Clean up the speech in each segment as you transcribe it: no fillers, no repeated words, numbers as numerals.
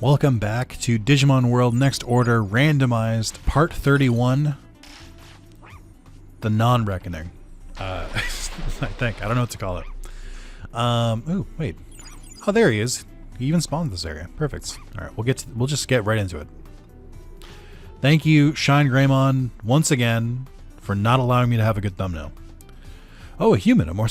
Welcome back to Digimon World Next Order Randomized Part 31. The Non-Reckoning. I think. I don't know what to call it. Ooh, wait. Oh, there he is. He even spawned this area. Perfect. Alright, we'll just get right into it. Thank you, ShowHiddenParameters, once again, for not allowing me to have a good thumbnail. Oh, a human. A more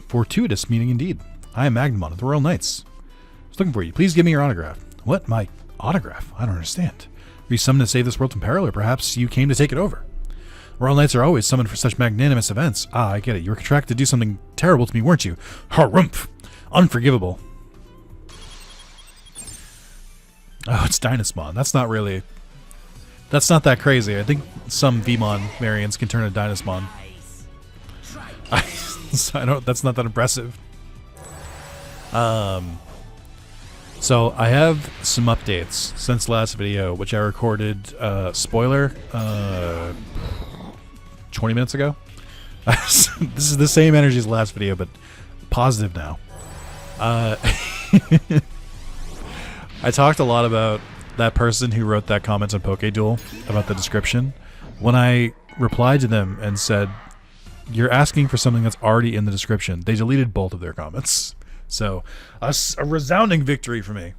fortuitous meeting indeed. I am Magnamon of the Royal Knights. I was looking for you. Please give me your autograph. What? My autograph? I don't understand. Were you summoned to save this world from peril, or perhaps you came to take it over? Royal Knights are always summoned for such magnanimous events. Ah, I get it. You were contracted to do something terrible to me, weren't you? Harumph! Unforgivable. Oh, it's Dynasmon. That's not really... That's not that crazy. I think some Vmon variants can turn to Dynasmon. I don't... That's not that impressive. So I have some updates since last video, which I recorded, spoiler, 20 minutes ago. This is the same energy as the last video, but positive now. I talked a lot about that person who wrote that comment on PokeDuel about the description. When I replied to them and said, you're asking for something that's already in the description, they deleted both of their comments. So, a resounding victory for me.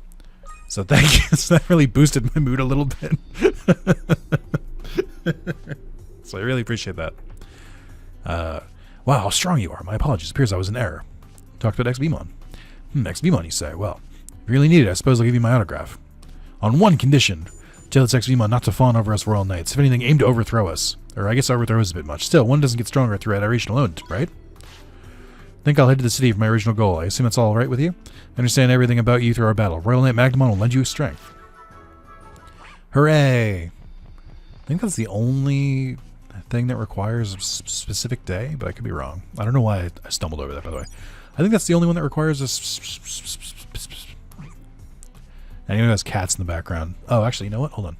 So thank you. So that really boosted my mood a little bit. So I really appreciate that. Wow, how strong you are. My apologies. It appears I was in error. Talked about XVmon. XVmon, you say? Well, if you really need it, I suppose I'll give you my autograph. On one condition. Tell its XVmon not to fawn over us Royal Knights. If anything, aim to overthrow us. Or I guess overthrow is a bit much. Still, one doesn't get stronger through adoration alone, right? Think I'll head to the city for my original goal. I assume it's all right with you? I understand everything about you through our battle. Royal Knight Magnamon will lend you strength. Hooray! I think that's the only thing that requires a specific day, but I could be wrong. I don't know why I stumbled over that, by the way. I think that's the only one that requires a... Anyone who has cats in the background. Oh, actually, you know what? Hold on.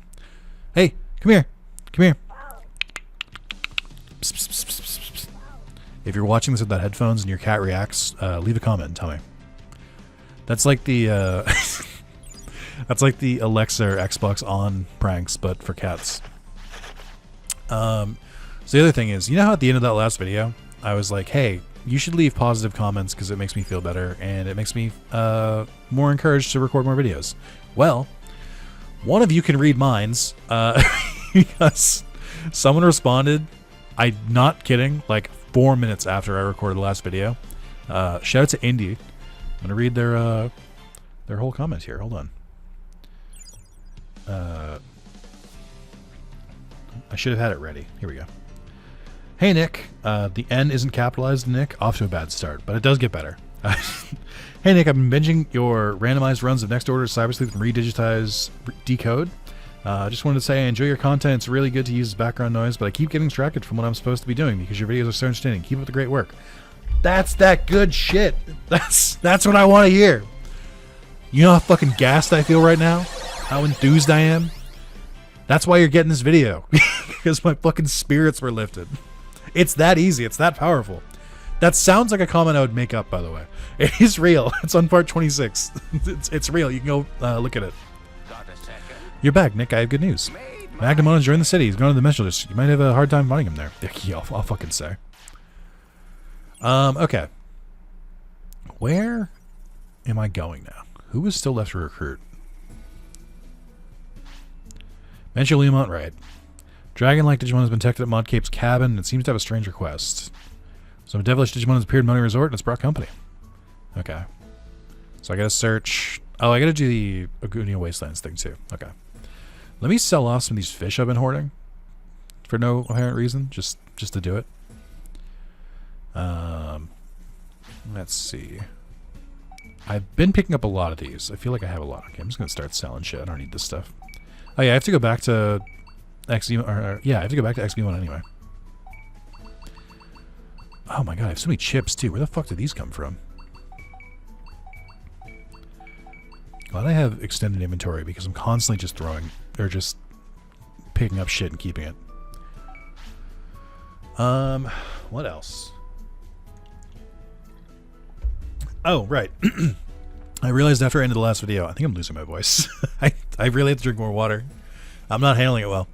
Hey, come here. Come here. If you're watching this with that headphones and your cat reacts, leave a comment and tell me. That's like the that's like the Alexa or Xbox On pranks, but for cats. So the other thing is, you know how at the end of that last video, I was like, hey, you should leave positive comments because it makes me feel better and it makes me more encouraged to record more videos. Well, one of you can read minds because someone responded. I'm not kidding, like 4 minutes after I recorded the last video. Shout out to Indy. I'm gonna read their whole comment here. Hold on. I should have had it ready. Here we go. Hey Nick, the N isn't capitalized, Nick. Off to a bad start, but it does get better. Hey Nick, I've been binging your randomized runs of Next Order, Cyber Sleuth, and Redigitize Decode. I just wanted to say I enjoy your content. It's really good to use as background noise, but I keep getting distracted from what I'm supposed to be doing because your videos are so entertaining. Keep up the great work. That's that good shit. That's what I want to hear. You know how fucking gassed I feel right now? How enthused I am? That's why you're getting this video. Because my fucking spirits were lifted. It's that easy. It's that powerful. That sounds like a comment I would make up, by the way. It is real. It's on part 26. It's real. You can go look at it. You're back, Nick. I have good news. Magnamon is joining the city. He's going to the Dimensional District. You might have a hard time finding him there. Yeah, I'll fucking say. Okay. Where am I going now? Who is still left to recruit? Mention Leomont, right. Dragon-like Digimon has been detected at Modcape's cabin and seems to have a strange request. Some devilish Digimon has appeared in Money Resort and it's brought company. Okay. So I gotta search... Oh, I gotta do the Agunia Wastelands thing too. Okay. Let me sell off some of these fish I've been hoarding for no apparent reason, just to do it. Let's see. I've been picking up a lot of these. I feel like I have a lot. Okay, I'm just gonna start selling shit. I don't need this stuff. Oh yeah, I have to go back to XV. Yeah, I have to go back to XV1 anyway. Oh my god, I have so many chips too. Where the fuck did these come from? Glad I have extended inventory because I'm constantly just throwing, or just picking up shit and keeping it. What else? Oh, right. I realized after I ended the last video, I think I'm losing my voice. I really have to drink more water. I'm not handling it well.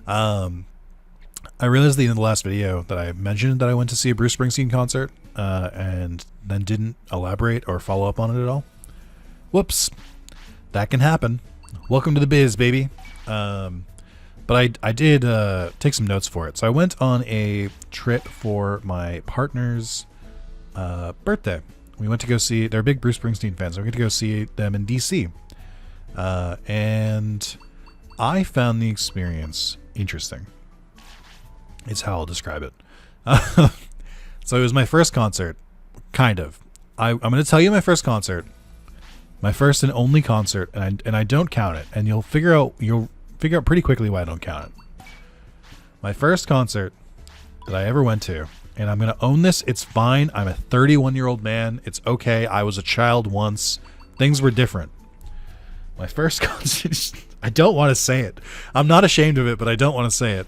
I realized at the end of the last video that I mentioned that I went to see a Bruce Springsteen concert and then didn't elaborate or follow up on it at all. Whoops. That can happen. Welcome to the biz, baby. But I did take some notes for it. So I went on a trip for my partner's birthday. We went to go see, they're big Bruce Springsteen fans, so we went to go see them in DC. And I found the experience interesting. It's how I'll describe it. So it was my first concert, kind of. I'm going to tell you my first concert, my first and only concert, and I don't count it, and you'll figure out pretty quickly why I don't count it. My first concert that I ever went to, and I'm going to own this. It's fine. I'm a 31-year-old man. It's okay. I was a child once. Things were different. My first concert, I don't want to say it. I'm not ashamed of it, but I don't want to say it.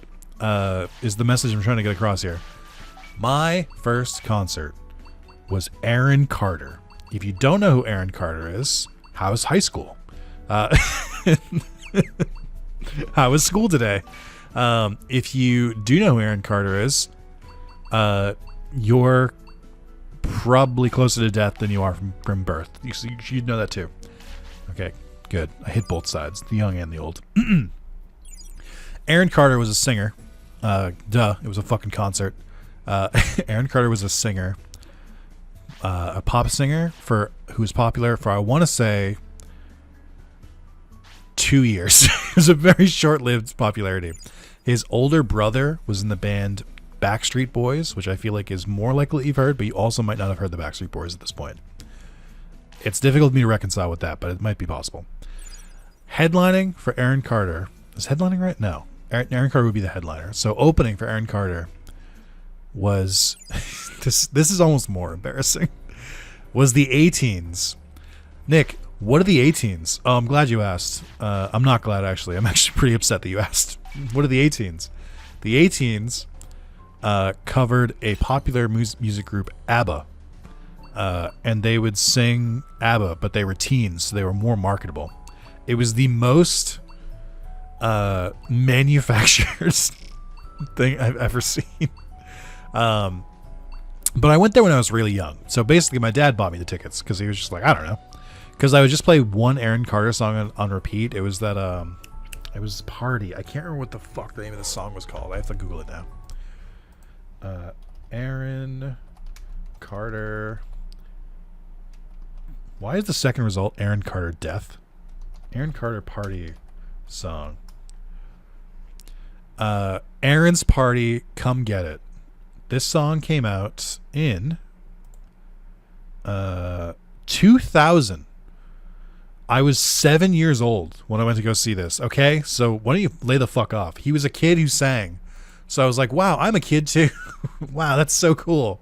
Is the message I'm trying to get across here. My first concert was Aaron Carter. If you don't know who Aaron Carter is, how was high school? How was school today? If you do know who Aaron Carter is, you're probably closer to death than you are from birth. You'd know that too. Okay, good. I hit both sides, the young and the old. Aaron Carter was a singer. Duh, it was a fucking concert. Aaron Carter was a singer, a pop singer who was popular for, I want to say, 2 years. It was a very short-lived popularity. His older brother was in the band Backstreet Boys, which I feel like is more likely you've heard, but you also might not have heard the Backstreet Boys at this point. It's difficult for me to reconcile with that, but it might be possible. Headlining for Aaron Carter. Is headlining right? No. Aaron Carter would be the headliner. So opening for Aaron Carter was this is almost more embarrassing. Was the A-Teens. Nick, what are the A-Teens? Oh, I'm glad you asked. I'm not glad, actually. I'm actually pretty upset that you asked. What are the A-Teens? The A-Teens covered a popular music group, ABBA. And they would sing ABBA, but they were teens, so they were more marketable. It was the most manufactured thing I've ever seen. But I went there when I was really young. So basically my dad bought me the tickets because he was just like, I don't know. Because I would just play one Aaron Carter song on repeat. It was that, it was Party. I can't remember what the fuck the name of the song was called. I have to Google it now. Aaron Carter. Why is the second result Aaron Carter Death? Aaron Carter Party song. Aaron's Party, Come Get It. This song came out in 2000. I was 7 years old when I went to go see this. Okay, so why don't you lay the fuck off? He was a kid who sang. So I was like, wow, I'm a kid too. Wow, that's so cool.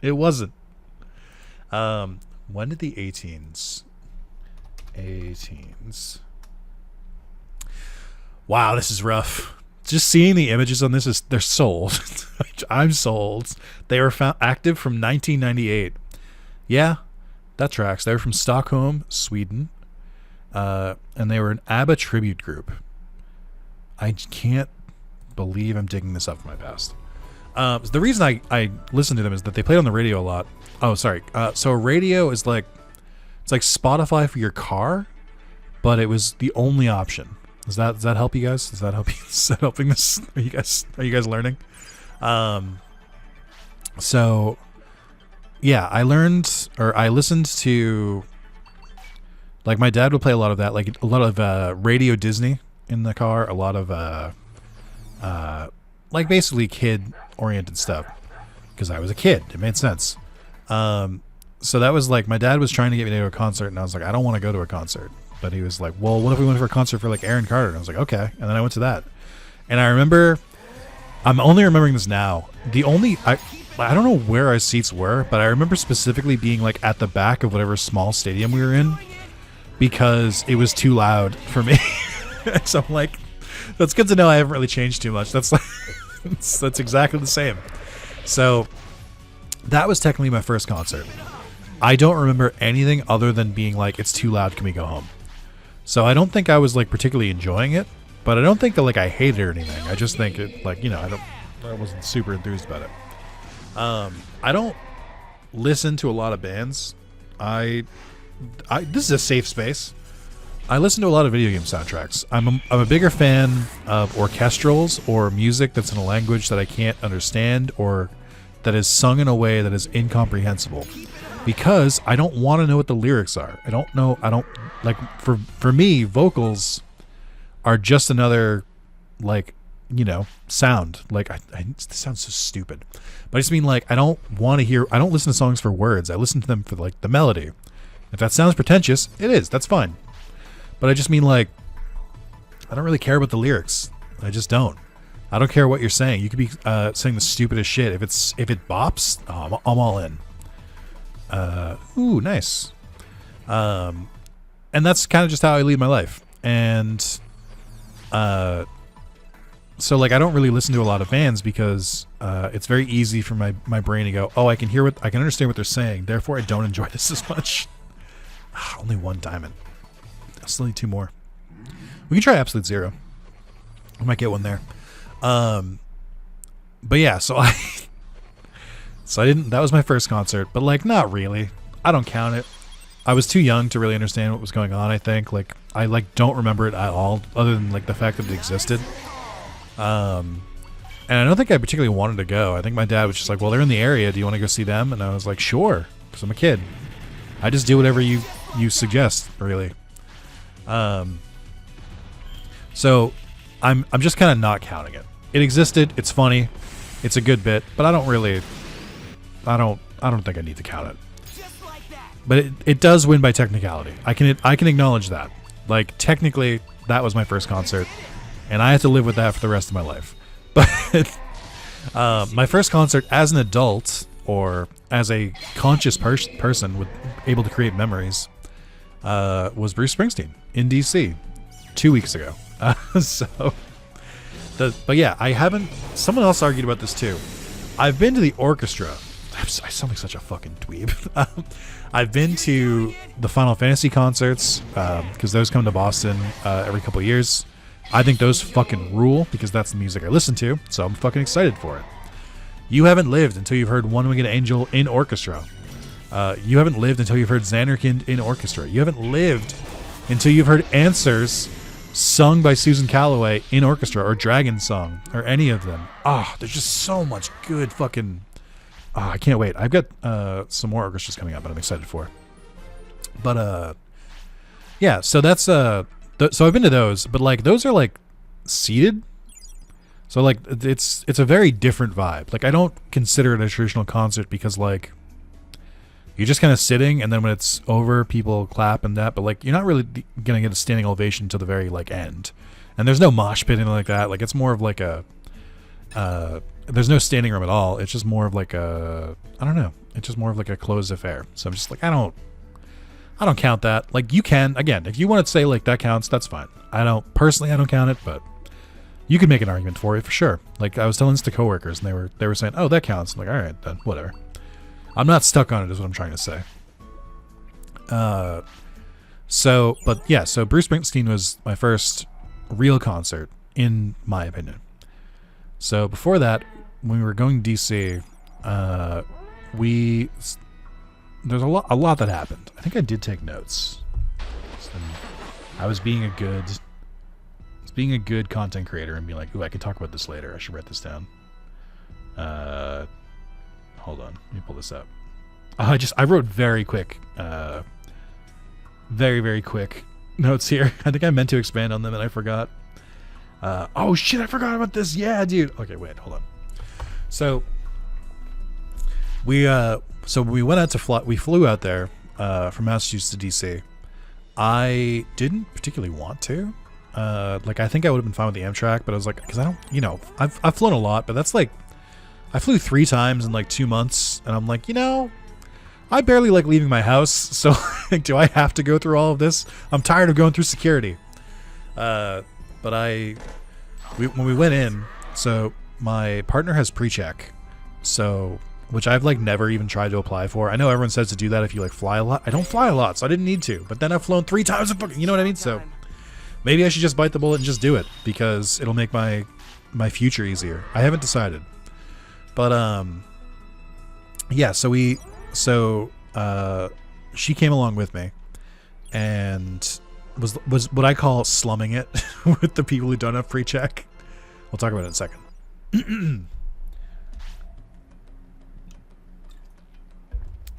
It wasn't. When did the A-Teens? Wow, this is rough. Just seeing the images on this they're sold. I'm sold. They were active from 1998. Yeah, that tracks. They were from Stockholm, Sweden. And they were an ABBA tribute group. I can't believe I'm digging this up from my past. The reason I listened to them is that they played on the radio a lot. Oh, sorry. So a radio is like, it's like Spotify for your car, but it was the only option. Does that help you guys? Does that help you? Is that helping this? Are you guys learning? So yeah, I listened to, like, my dad would play a lot of that, like a lot of Radio Disney in the car, a lot of like basically kid oriented stuff, because I was a kid. It made sense. So that was like, my dad was trying to get me to go to a concert, and I was like, I don't want to go to a concert. But he was like, well, what if we went for a concert for like Aaron Carter? And I was like, okay. And then I went to that. And I remember, I'm only remembering this now. I don't know where our seats were, but I remember specifically being like at the back of whatever small stadium we were in, because it was too loud for me. So I'm like, that's good to know I haven't really changed too much. That's like, that's exactly the same. So that was technically my first concert. I don't remember anything other than being like, it's too loud, can we go home? So I don't think I was like particularly enjoying it, but I don't think that like I hated it or anything. I just think it like, you know, I wasn't super enthused about it. I don't listen to a lot of bands. This is a safe space. I listen to a lot of video game soundtracks. I'm a bigger fan of orchestrals or music that's in a language that I can't understand or that is sung in a way that is incomprehensible, because I don't want to know what the lyrics are. I don't like, for me, vocals are just another, like, you know, sound. Like, this sounds so stupid, but I just mean, like, I don't listen to songs for words. I listen to them for like the melody. If that sounds pretentious, it is. That's fine. But I just mean, like, I don't really care about the lyrics. I just don't. I don't care what you're saying. You could be saying the stupidest shit. If it bops, oh, I'm all in. Ooh, nice. And that's kind of just how I lead my life. And so, like, I don't really listen to a lot of bands because it's very easy for my brain to go, oh, I can understand what they're saying. Therefore, I don't enjoy this as much. Only one diamond. I still need 2 more. We can try Absolute Zero. I might get one there. But yeah, so I didn't, that was my first concert, but like, not really. I don't count it. I was too young to really understand what was going on, I think. Like, I like don't remember it at all, other than like the fact that it existed. And I don't think I particularly wanted to go. I think my dad was just like, well, they're in the area. Do you want to go see them? And I was like, sure, because I'm a kid. I just do whatever you suggest, really. So I'm just kind of not counting it. It existed. It's funny. It's a good bit, but I don't think I need to count it. But it does win by technicality. I can acknowledge that. Like, technically, that was my first concert, and I have to live with that for the rest of my life. But my first concert as an adult, or as a conscious person able to create memories, was Bruce Springsteen in DC 2 weeks ago. But yeah, I haven't. Someone else argued about this too. I've been to the orchestra. I sound like such a fucking dweeb. I've been to the Final Fantasy concerts because those come to Boston every couple of years. I think those fucking rule because that's the music I listen to, so I'm fucking excited for it. You haven't lived until you've heard One Winged Angel in orchestra. You haven't lived until you've heard Xanarkand in orchestra. You haven't lived until you've heard Answers sung by Susan Calloway in orchestra, or Dragon Song, or any of them. There's just so much good fucking... I can't wait. I've got some more orchestras coming up that I'm excited for. But, yeah, so that's... so I've been to those, but, like, those are, like, seated. So, like, it's a very different vibe. Like, I don't consider it a traditional concert because, like, you're just kind of sitting, and then when it's over, people clap and that, but, like, you're not really going to get a standing ovation to the very, like, end. And there's no mosh pit and like that. Like, it's more of, like, a... there's no standing room at all. It's just more of, like, a... I don't know. It's just more of, like, a closed affair. So I'm just like, I don't count that. Like, you can, again, if you want to say, like, that counts, that's fine. I don't count it, but you can make an argument for it, for sure. Like, I was telling this to coworkers, and they were saying, oh, that counts. I'm like, all right, then, whatever. I'm not stuck on it, is what I'm trying to say. So Bruce Springsteen was my first real concert, in my opinion. So before that, when we were going to DC, there's a lot that happened. I think I did take notes. So I was being a good content creator and be like, ooh, I can talk about this later. I should write this down. Hold on, let me pull this up. I wrote very quick, very quick notes here. I think I meant to expand on them and I forgot. Oh shit, I forgot about this. Yeah, dude. Okay, wait, hold on. So we went out to fly. We flew out there from Massachusetts to DC. I didn't particularly want to. Like, I think I would have been fine with the Amtrak, but I was like, because I don't, I've flown a lot, but that's like, I flew 3 times in like 2 months, and I'm like, I barely like leaving my house, so do I have to go through all of this? I'm tired of going through security. But when we went in, so my partner has pre-check, so which I've like never even tried to apply for. I know everyone says to do that if you like fly a lot. I don't fly a lot, so I didn't need to. But then I've flown 3 times a fucking, you know what I mean? So maybe I should just bite the bullet and just do it because it'll make my future easier. I haven't decided. But yeah, so she came along with me and was what I call slumming it with the people who don't have pre-check. We'll talk about it in a second.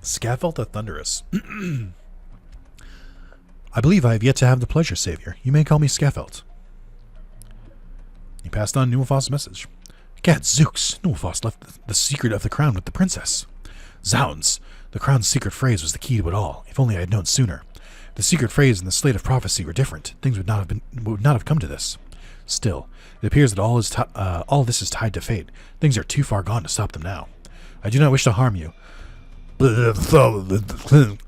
Skaffelt the Thunderous. I believe I have yet to have the pleasure, Savior. You may call me Skaffelt. He passed on Nuelfost's message. Gadzooks! Nuelfost left the secret of the crown with the princess. Zounds! The crown's secret phrase was the key to it all. If only I had known sooner. The secret phrase and the slate of prophecy were different. Things would not have come to this. Still, it appears that all this is tied to fate. Things are too far gone to stop them now. I do not wish to harm you. But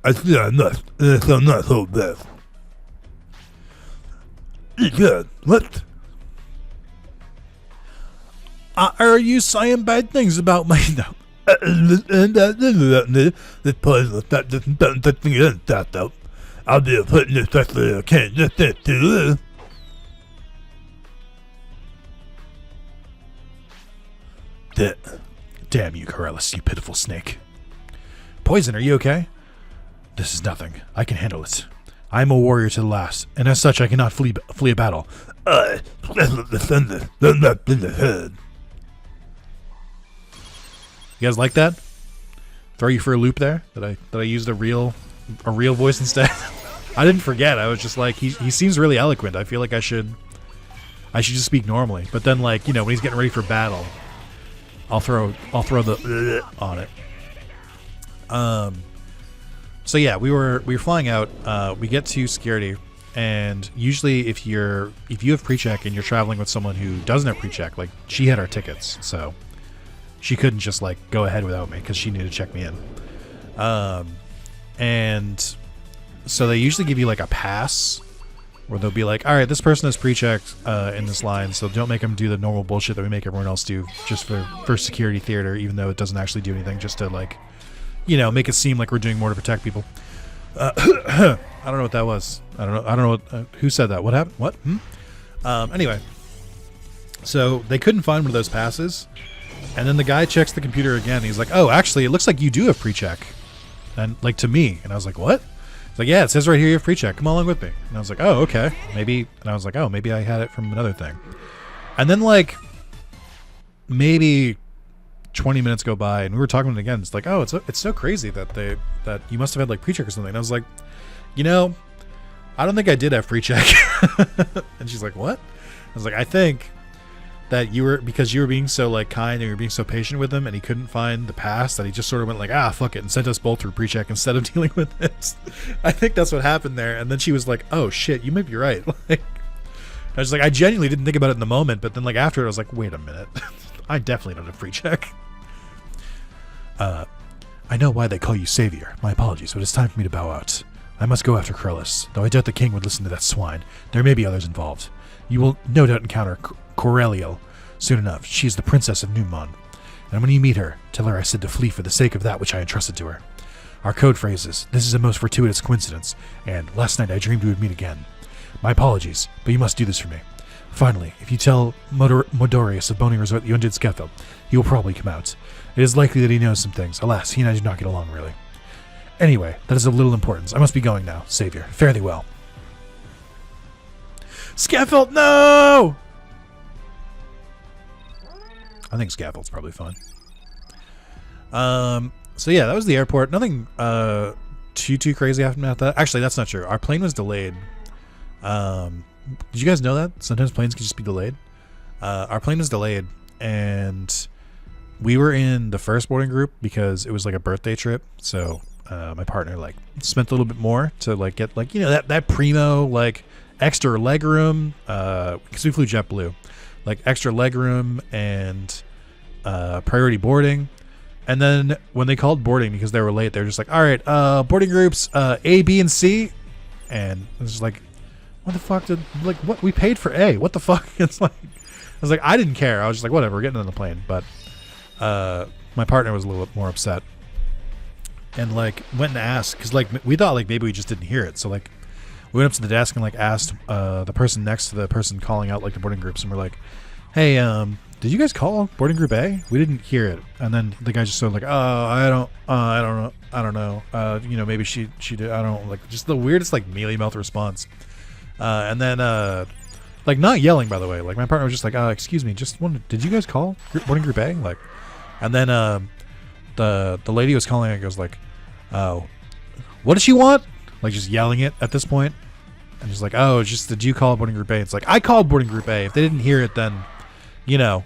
I fear I'm not. I'm not so bad. Good. What? Are you saying bad things about me now? This place that though. I'll be putting this stuff that I can't just do. Damn you, Corellis, you pitiful snake. Poison, are you okay? This is nothing. I can handle it. I am a warrior to the last, and as such I cannot flee a battle. You guys like that? Throw you for a loop there? That I used a real voice instead? I didn't forget. I was just like, he seems really eloquent. I feel like I should just speak normally. But then, like, you know, when he's getting ready for battle, I'll throw the on it. So yeah, we were flying out. We get to security, and usually if you have pre-check and you're traveling with someone who doesn't have pre-check, like she had our tickets, so she couldn't just like go ahead without me because she needed to check me in. And so they usually give you like a pass where they'll be like, all right, this person has pre-checked in this line, so don't make them do the normal bullshit that we make everyone else do just for security theater, even though it doesn't actually do anything, just to like, you know, make it seem like we're doing more to protect people. I don't know what that was. I don't know what, who said that. What happened? What? Anyway, so they couldn't find one of those passes, and then the guy checks the computer again. He's like, oh, actually, it looks like you do have pre-check, and like to me, and I was like, what? He's like, yeah, it says right here you have pre-check. Come along with me. And I was like, oh, okay, maybe. And I was like, oh, maybe I had it from another thing. And then like maybe 20 minutes go by, and we were talking about it again. It's like, oh, it's so crazy that you must have had like pre-check or something. And I was like, you know, I don't think I did have pre-check. And she's like, what? I was like, I think that because you were being so like kind and you were being so patient with him, and he couldn't find the pass, that he just sort of went like, fuck it, and sent us both through pre-check instead of dealing with this. I think that's what happened there. And then she was like, oh shit, you might be right. Like, I was like, I genuinely didn't think about it in the moment, but then like after it, I was like, wait a minute. I definitely don't have pre-check. I know why they call you Savior. My apologies, but it's time for me to bow out. I must go after Corellis, though I doubt the king would listen to that swine. There may be others involved. You will no doubt encounter Corelliel soon enough. She is the princess of Numon. And when you meet her, tell her I said to flee for the sake of that which I entrusted to her. Our code phrase is, this is a most fortuitous coincidence, and last night I dreamed we would meet again. My apologies, but you must do this for me. Finally, if you tell Modorius of Boning Resort that you undid Skaffelt, he will probably come out. It is likely that he knows some things. Alas, he and I do not get along really. Anyway, that is of little importance. I must be going now. Savior, fare thee well. Skaffelt, no! I think Skaffelt's probably fine. So yeah, that was the airport. Nothing too crazy after that. Actually, that's not true. Our plane was delayed. Did you guys know that? Sometimes planes can just be delayed. Our plane was delayed, and we were in the first boarding group because it was like a birthday trip. So my partner like spent a little bit more to like get like, you know, that primo like extra leg room, because we flew JetBlue, like extra leg room and priority boarding. And then when they called boarding because they were late, they're just like, all right, boarding groups A, B, and C. And it was just like, what the fuck like, what? We paid for A. What the fuck? It's like, I was like, I didn't care. I was just like, whatever, we're getting on the plane. But my partner was a little bit more upset, and like went and asked, because like we thought like maybe we just didn't hear it. So like we went up to the desk and like asked the person next to the person calling out like the boarding groups, and we're like, hey, did you guys call boarding group A? We didn't hear it. And then the guy just sort of like, oh, I don't know. You know, maybe she did. I don't know. Like just the weirdest like mealy mouth response. And then like not yelling, by the way. Like my partner was just like, excuse me, just wondered, did you guys call boarding group A? Like, and then the lady was calling it goes like, oh, what does she want? Like just yelling it at this point. And just like, oh, just did you call boarding group A? It's like, I called boarding group A. If they didn't hear it, then, you know,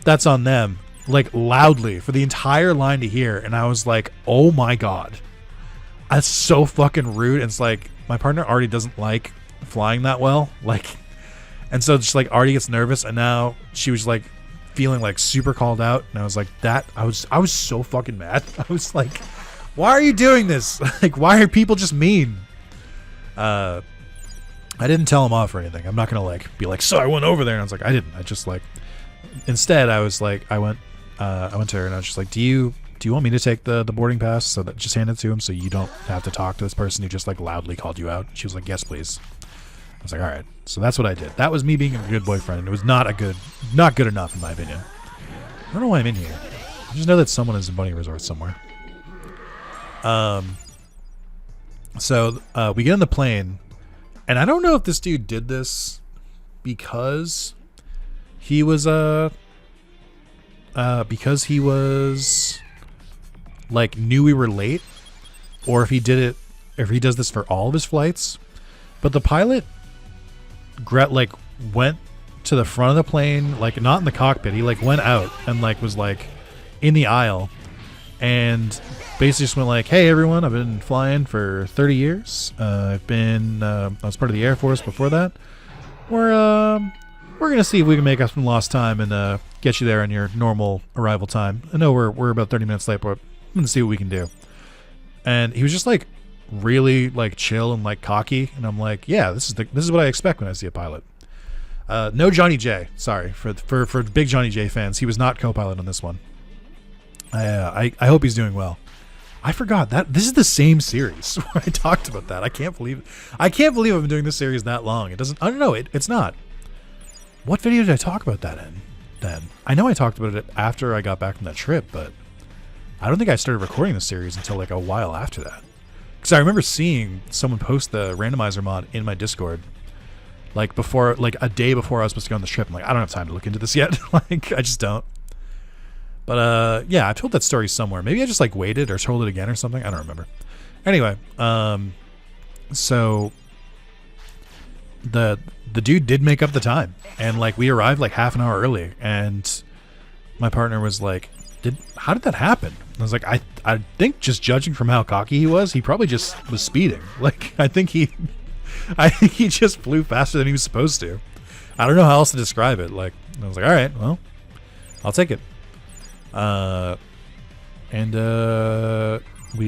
that's on them. Like loudly for the entire line to hear. And I was like, oh my God. That's so fucking rude. And it's like, my partner already doesn't like flying that well. Like, and so just like already gets nervous. And now she was like feeling like super called out. And I was like, I was so fucking mad. I was like, why are you doing this? Like, why are people just mean? I didn't tell him off or anything. I'm not gonna like be like, so I went over there, and I was like, I didn't. I just like, instead I was like, I went to her and I was just like, do you want me to take the boarding pass? So that just hand it to him so you don't have to talk to this person who just like loudly called you out. She was like, yes, please. I was like, all right. So that's what I did. That was me being a good boyfriend. It was not good enough in my opinion. I don't know why I'm in here. I just know that someone is in Bunny Resort somewhere. So we get on the plane. And I don't know if this dude did this because he was like knew we were late, or if he did it, if he does this for all of his flights. But the pilot like went to the front of the plane, like not in the cockpit. He like went out and like was like in the aisle and basically just went like, hey everyone, I've been flying for 30 years. I was part of the Air Force before that. We're gonna see if we can make up some lost time and get you there on your normal arrival time. I know we're about 30 minutes late, but I'm gonna see what we can do. And he was just like really like chill and like cocky, and I'm like, yeah, this is what I expect when I see a pilot. No Johnny J. Sorry for big Johnny J fans. He was not co-pilot on this one. I hope he's doing well. I forgot that this is the same series where I talked about that. I can't believe I've been doing this series that long. I don't know. It's not. What video did I talk about that in then? I know I talked about it after I got back from that trip, but I don't think I started recording the series until like a while after that. Because I remember seeing someone post the Randomizer mod in my Discord like before, like a day before I was supposed to go on the trip. I'm like, I don't have time to look into this yet. Like, I just don't. But yeah, I told that story somewhere. Maybe I just like waited or told it again or something. I don't remember. Anyway, so the dude did make up the time, and like we arrived like half an hour early, and my partner was like, how did that happen? I was like, I think just judging from how cocky he was, he probably just was speeding. Like I think he just flew faster than he was supposed to. I don't know how else to describe it. Like I was like, all right, well, I'll take it. We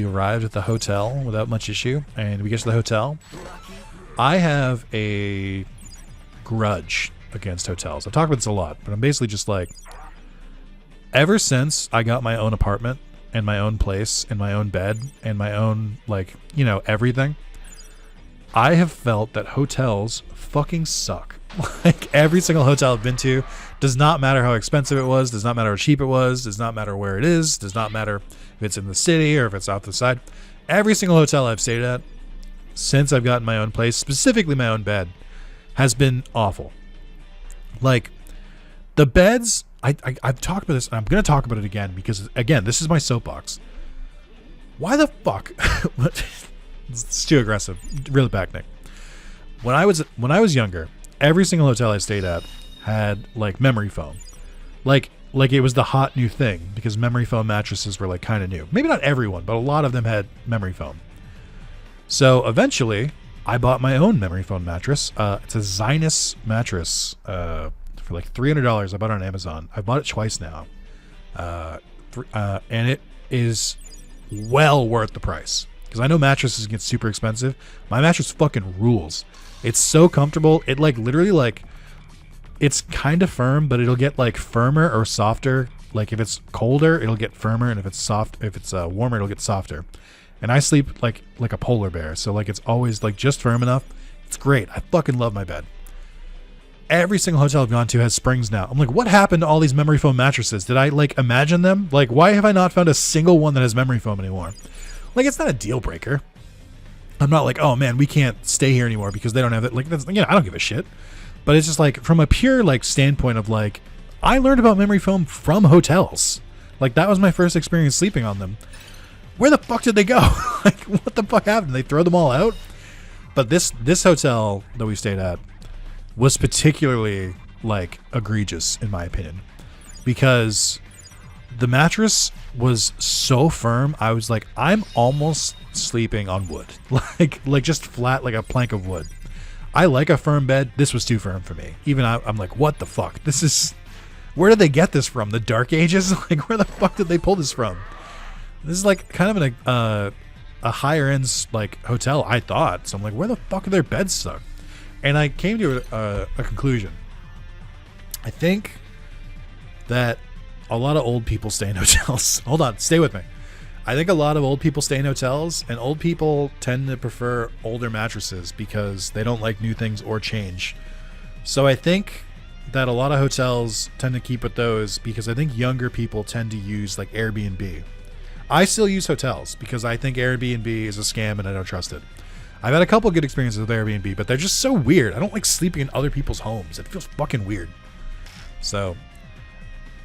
arrived at the hotel without much issue, and we get to the hotel. I have a grudge against hotels. I've talked about this a lot, but I'm basically just like, ever since I got my own apartment and my own place and my own bed and my own, like, you know, everything, I have felt that hotels fucking suck. Like every single hotel I've been to, does not matter how expensive it was, does not matter how cheap it was, does not matter where it is, does not matter if it's in the city or if it's off the side. Every single hotel I've stayed at since I've gotten my own place, specifically my own bed, has been awful. Like the beds, I've talked about this, and I'm going to talk about it again because, again, this is my soapbox. Why the fuck? It's too aggressive. Reel it back, Nick. When I was younger, every single hotel I stayed at had like memory foam, like it was the hot new thing because memory foam mattresses were like kind of new. Maybe not everyone, but a lot of them had memory foam. So eventually, I bought my own memory foam mattress. It's a Zalis mattress for like $300. I bought it on Amazon. I bought it twice now, and it is well worth the price because I know mattresses get super expensive. My mattress fucking rules. It's so comfortable. It like literally like, it's kind of firm, but it'll get like firmer or softer like if it's colder, it'll get firmer, and if it's warmer, it'll get softer. And I sleep like a polar bear, so like it's always like just firm enough. It's great. I fucking love my bed. Every single hotel I've gone to has springs now. I'm like, what happened to all these memory foam mattresses? Did I like imagine them? Like, why have I not found a single one that has memory foam anymore? Like, it's not a deal breaker. I'm not like, oh man, we can't stay here anymore because they don't have it. Like, that's, I don't give a shit. But it's just like from a pure like standpoint of like, I learned about memory foam from hotels. Like, that was my first experience sleeping on them. Where the fuck did they go? Like, what the fuck happened? They throw them all out? But this hotel that we stayed at was particularly like egregious in my opinion, because the mattress was so firm. I was like, I'm almost sleeping on wood, like just flat, like a plank of wood. I like a firm bed. This was too firm for me. Even I'm like, what the fuck? This is, where did they get this from? The Dark Ages? Like, where the fuck did they pull this from? This is like kind of a higher end like hotel, I thought. So I'm like, where the fuck are their beds stuck? And I came to a conclusion. I think that a lot of old people stay in hotels. Hold on, stay with me. I think a lot of old people stay in hotels, and old people tend to prefer older mattresses because they don't like new things or change. So I think that a lot of hotels tend to keep with those because I think younger people tend to use like Airbnb. I still use hotels because I think Airbnb is a scam and I don't trust it. I've had a couple good experiences with Airbnb, but they're just so weird. I don't like sleeping in other people's homes. It feels fucking weird. So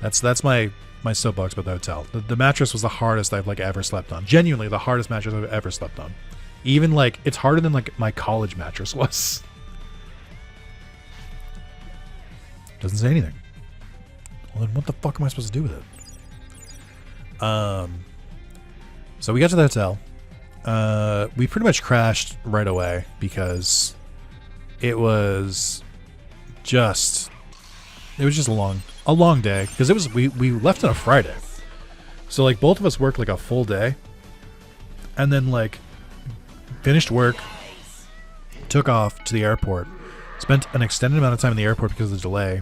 that's my soapbox about the hotel. The mattress was the hardest I've like ever slept on. Genuinely the hardest mattress I've ever slept on. Even like, it's harder than like my college mattress was. Doesn't say anything. Well, then what the fuck am I supposed to do with it? So we got to the hotel. We pretty much crashed right away because it was just a long day, because it was we left on a Friday. So like both of us worked like a full day, and then like finished work, took off to the airport, spent an extended amount of time in the airport because of the delay,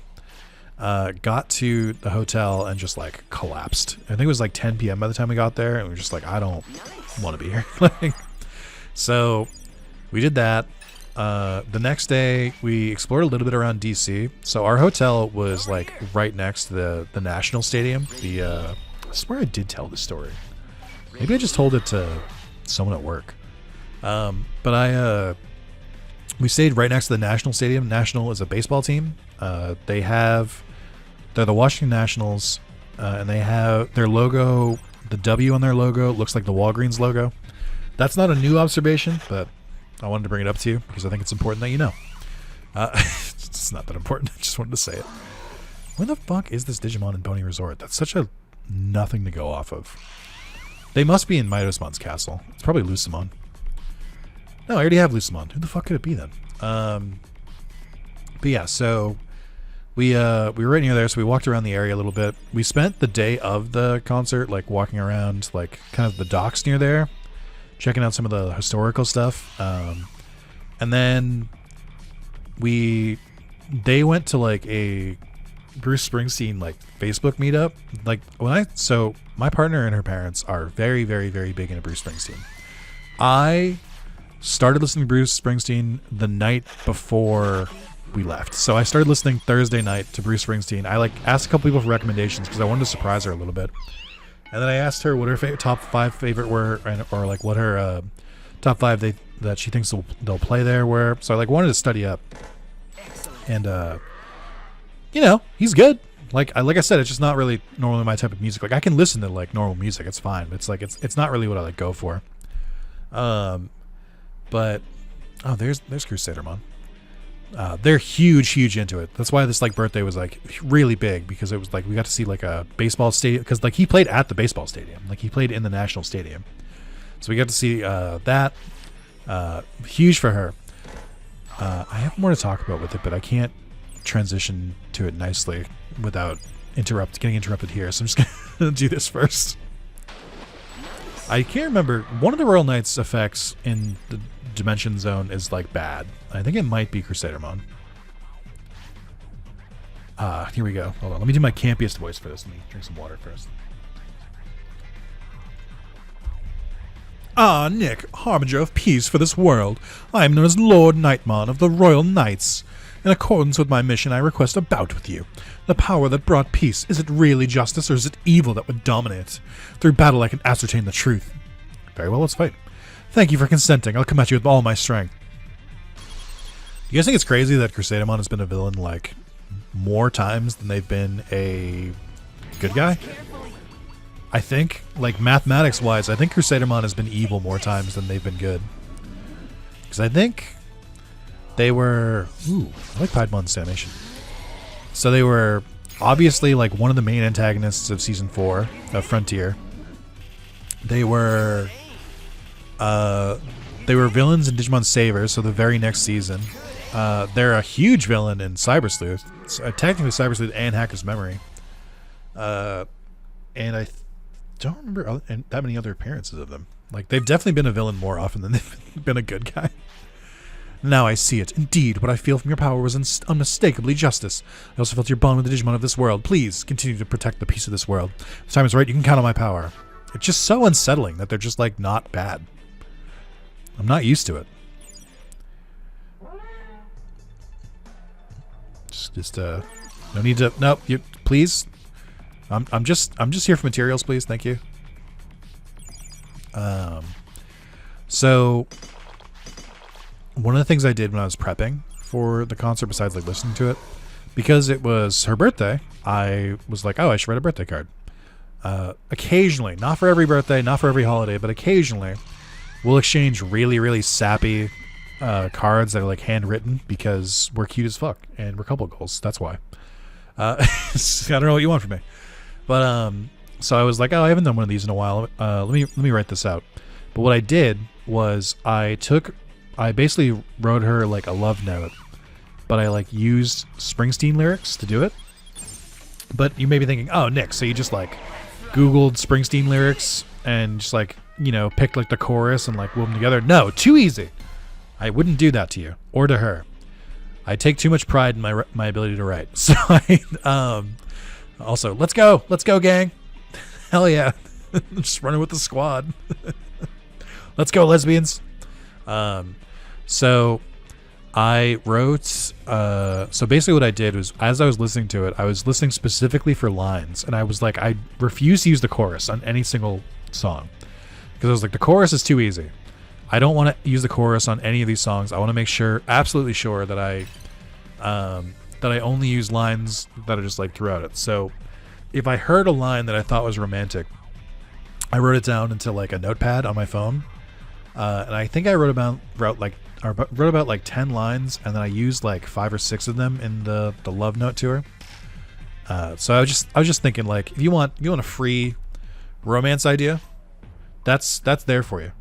got to the hotel and just like collapsed. I think it was like 10 p.m. by the time we got there, and we were just like, I don't want to be here. So we did that. The next day we explored a little bit around DC. So our hotel was like right next to the National Stadium. I swear I did tell this story. Maybe I just told it to someone at work. But we stayed right next to the National Stadium. National is a baseball team. They're the Washington Nationals, and they have their logo, the W on their logo looks like the Walgreens logo. That's not a new observation, but I wanted to bring it up to you because I think it's important that you know. It's not that important. I just wanted to say it. Where the fuck is this Digimon and Bony Resort? That's such a nothing to go off of. They must be in Midosmon's castle. It's probably Lucemon. No, I already have Lucemon. Who the fuck could it be then? But yeah, so we were right near there, so we walked around the area a little bit. We spent the day of the concert like walking around like kind of the docks near there, checking out some of the historical stuff. And then they went to like a Bruce Springsteen like Facebook meetup. Like so my partner and her parents are very, very, very big into Bruce Springsteen. I started listening to Bruce Springsteen the night before we left. So I started listening Thursday night to Bruce Springsteen. I like asked a couple people for recommendations because I wanted to surprise her a little bit. And then I asked her what her top 5 favorite were, or like what her top 5 that she thinks they'll play there were. So I like wanted to study up. And you know, he's good. Like I said, it's just not really normally my type of music. Like I can listen to like normal music, it's fine. But it's like it's not really what I like go for. But oh, there's Crusadermon. They're huge into it. That's why this like birthday was like really big, because it was like we got to see like a baseball stadium, because like he played at the baseball stadium, like he played in the National Stadium, so we got to see that. Huge for her. I have more to talk about with it, but I can't transition to it nicely without getting interrupted here, so I'm just gonna do this first. I can't remember, one of the Royal Knights effects in the Dimension Zone is like bad. I think it might be Crusadermon. Here we go. Hold on. Let me do my campiest voice for this. Let me drink some water first. Ah, Nick, harbinger of peace for this world. I am known as LordKnightmon of the Royal Knights. In accordance with my mission, I request a bout with you. The power that brought peace, is it really justice, or is it evil that would dominate? Through battle, I can ascertain the truth. Very well, let's fight. Thank you for consenting. I'll come at you with all my strength. You guys think it's crazy that Crusadamon has been a villain, like, more times than they've been a good guy? I think, like, mathematics-wise, I think Crusadamon has been evil more times than they've been good. Because I think they were... Ooh, I like Piedmont's animation. So they were obviously, like, one of the main antagonists of Season 4 of Frontier. They were villains in Digimon Savers, so the very next season. They're a huge villain in Cyber Sleuth. Technically Cyber Sleuth and Hacker's Memory. And I don't remember that many other appearances of them. Like, they've definitely been a villain more often than they've been a good guy. Now I see it. Indeed, what I feel from your power was unmistakably justice. I also felt your bond with the Digimon of this world. Please, continue to protect the peace of this world. If the time is right, you can count on my power. It's just so unsettling that they're just, like, not bad. I'm not used to it. Just no need to... No, you... Please. I'm just here for materials, please. Thank you. So... One of the things I did when I was prepping for the concert, besides like listening to it, because it was her birthday, I was like, oh, I should write a birthday card. Occasionally, not for every birthday, not for every holiday, but occasionally, we'll exchange really, really sappy cards that are like handwritten because we're cute as fuck and we're couple goals. That's why. I don't know what you want from me, but so I was like, oh, I haven't done one of these in a while. Let me write this out. But what I did was I basically wrote her like a love note, but I like used Springsteen lyrics to do it. But you may be thinking, oh, Nick, so you just like Googled Springsteen lyrics and just like, you know, picked like the chorus and like wove them together. No, too easy. I wouldn't do that to you or to her. I take too much pride in my ability to write. So also, let's go, gang. Hell yeah. Just running with the squad. Let's go, lesbians. So I wrote, so basically what I did was, as I was listening to it, I was listening specifically for lines, and I was like, I refuse to use the chorus on any single song, because I was like, the chorus is too easy. I don't want to use the chorus on any of these songs. I want to make sure, absolutely sure, that I only use lines that are just like throughout it. So if I heard a line that I thought was romantic, I wrote it down into like a notepad on my phone. And I think I wrote about like 10 lines, and then I used like 5 or 6 of them in the love note to her. So I was just thinking, like, if you want a free romance idea, that's there for you.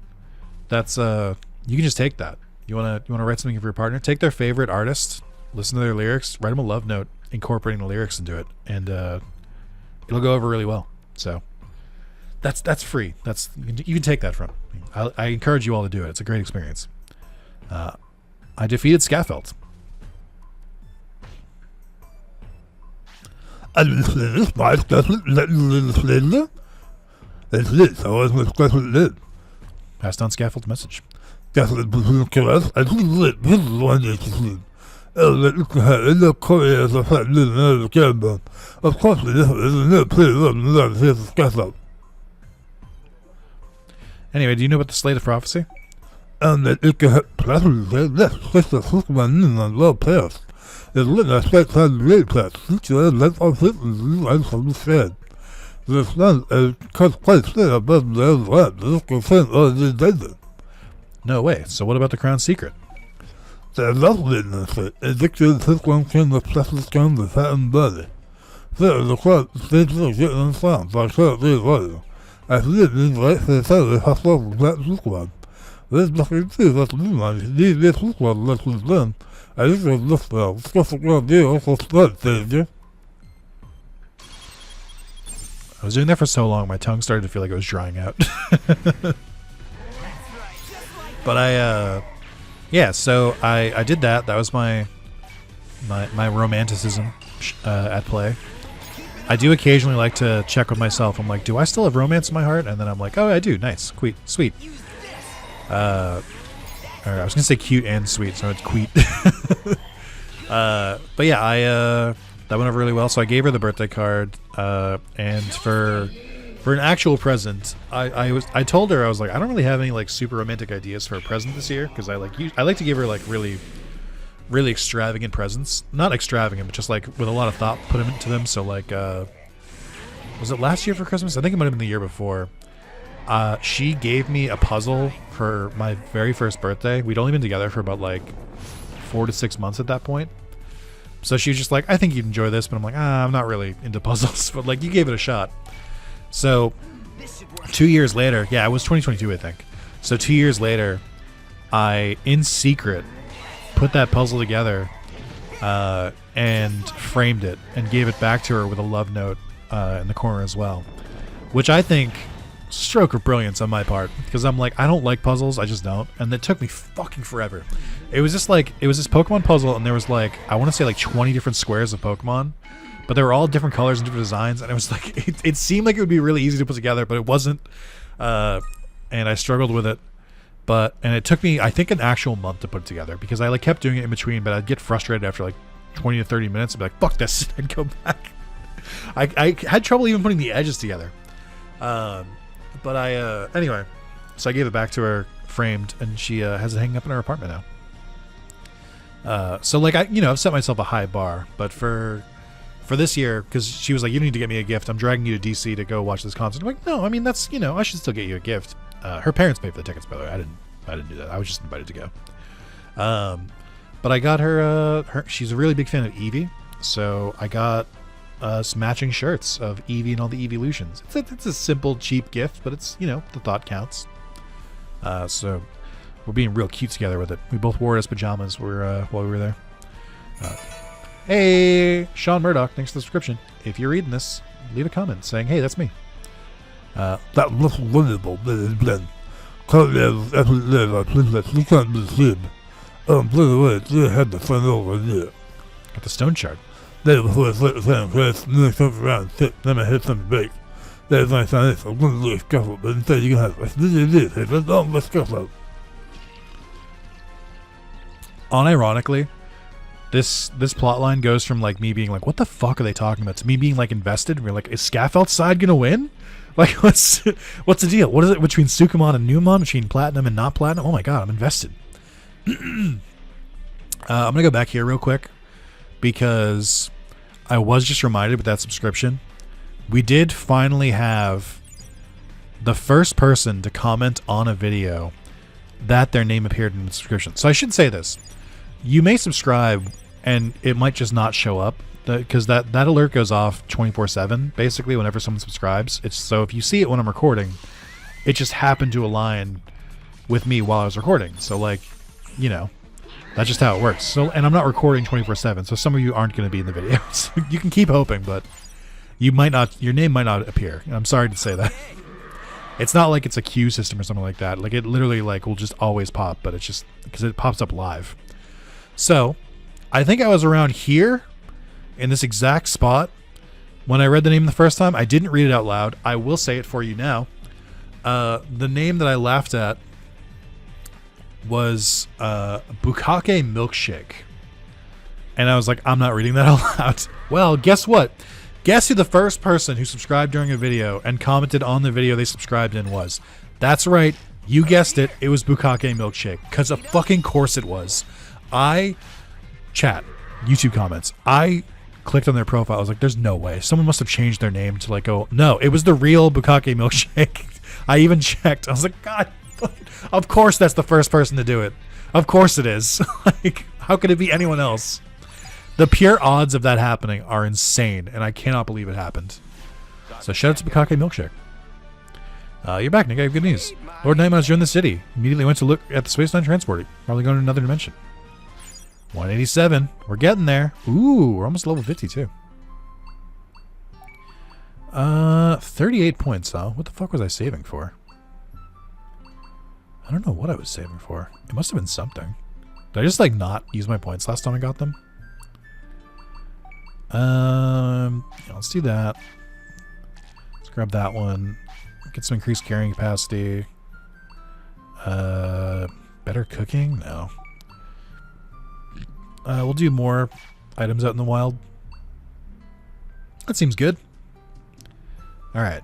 That's you can just take that. You wanna write something for your partner, take their favorite artist, listen to their lyrics, write them a love note incorporating the lyrics into it, and it'll go over really well. So that's free. You can take that from me. I encourage you all to do it. It's a great experience. I defeated Skaffelt. Passed on Skaffelt's message. Anyway, do you know about the Slate of Prophecy? And that it can have pleasure less the Superman and well past. There's little aspects of the real past. Feature less of it and from the shed. There's none as cuts place there above the other lab. This consent of the desert. No way. So what about the Crown Secret? There's nothing in this. Addicted to one can the precious gun the fat and body. There is a crowd stage of getting on sound, so I can't read radio. I live in right for the Saturday hustle of that Superman. There's nothing to that Digimon. These this Superman lessons done. I think there's this now. Stuff a good deal for that danger. I was doing that for so long, my tongue started to feel like it was drying out. But yeah, so I did that. That was my my romanticism at play. I do occasionally like to check with myself. I'm like, do I still have romance in my heart? And then I'm like, oh, I do. Nice, sweet. I was gonna say cute and sweet, so it's sweet. But yeah, that went over really well. So I gave her the birthday card, and for an actual present, I told her, I was like, I don't really have any like super romantic ideas for a present this year, because I like to give her like really extravagant presents. Not extravagant, but just like with a lot of thought put into them. So like, was it last year for Christmas? I think it might have been the year before. She gave me a puzzle for my very first birthday. We'd only been together for about like 4 to 6 months at that point. So she was just like, I think you'd enjoy this, but I'm like, I'm not really into puzzles, but like, you gave it a shot. So 2 years later, yeah, it was 2022, I think. So 2 years later, I, in secret, put that puzzle together and framed it and gave it back to her with a love note in the corner as well, which I think stroke of brilliance on my part, because I'm like, I don't like puzzles, I just don't, and it took me fucking forever. It was just like, it was this Pokemon puzzle, and there was like, I want to say like 20 different squares of Pokemon, but they were all different colors and different designs, and it was like, it seemed like it would be really easy to put together, but it wasn't, and I struggled with it. And it took me, I think, an actual month to put it together, because I like kept doing it in between, but I'd get frustrated after like 20 to 30 minutes and be like, fuck this, and go back. I had trouble even putting the edges together. But anyway, so I gave it back to her framed, and she has it hanging up in her apartment now. So like, I've set myself a high bar, but for this year, because she was like, you need to get me a gift, I'm dragging you to DC to go watch this concert. I'm like, no, I mean, that's, I should still get you a gift. Her parents paid for the tickets, by the way. I didn't do that. I was just invited to go. But I got her, she's a really big fan of Eevee, so I got us matching shirts of Eevee and all the Eeveelutions. It's a simple, cheap gift, but it's, the thought counts. So we're being real cute together with it. We both wore it as pajamas while we were there. Hey, Sean Murdoch, thanks for the subscription. If you're reading this, leave a comment saying, hey, that's me. That looks wonderful, Mrs. Glenn. Currently, as we live, our princess, we can't be seen. By the way, you had the fun over there. Got the stone shard. They before it's like the same place, and then come around, sit, then I hit some bake. There's my son, it's a one little Skaffelt, but instead you can have this is it, let's all let's Skaffelt. Unironically, this plot line goes from like me being like, what the fuck are they talking about, to me being like invested. We're like, is Skaffelt's side gonna win? Like, what's the deal? What is it between Sukamon and Numon, between Platinum and not Platinum? Oh my god, I'm invested. I'm gonna go back here real quick, because I was just reminded with that subscription, we did finally have the first person to comment on a video that their name appeared in the subscription. So I should say this. You may subscribe and it might just not show up, because that alert goes off 24/7 basically whenever someone subscribes. It's so if you see it when I'm recording, it just happened to align with me while I was recording. So like, that's just how it works. So, and I'm not recording 24/7, so some of you aren't going to be in the video. So you can keep hoping, but you might not. Your name might not appear. I'm sorry to say that. It's not like it's a queue system or something like that. Like it literally like will just always pop, but it's just because it pops up live. So, I think I was around here, in this exact spot, when I read the name the first time. I didn't read it out loud. I will say it for you now. The name that I laughed at was Bukake Milkshake. And I was like, I'm not reading that out loud. Well, guess what? Guess who the first person who subscribed during a video and commented on the video they subscribed in was? That's right. You guessed it. It was Bukake Milkshake. Because of fucking course it was. YouTube comments. I clicked on their profile. I was like, there's no way. Someone must have changed their name to like, oh, no, it was the real Bukake Milkshake. I even checked. I was like, God, of course that's the first person to do it. Of course it is. Like, how could it be anyone else? The pure odds of that happening are insane, and I cannot believe it happened. So shout out to Bukake Milkshake. You're back, Nick. I have good news. LordKnightmon's joined the city. Immediately went to look at the Space Nine transporter. Probably going to another dimension. 187. We're getting there. Ooh, we're almost level 50 too. 38 points, huh? What the fuck was I saving for? I don't know what I was saving for. It must have been something. Did I just like not use my points last time I got them? Yeah, let's do that. Let's grab that one. Get some increased carrying capacity. Better cooking? No. We'll do more items out in the wild. That seems good. All right.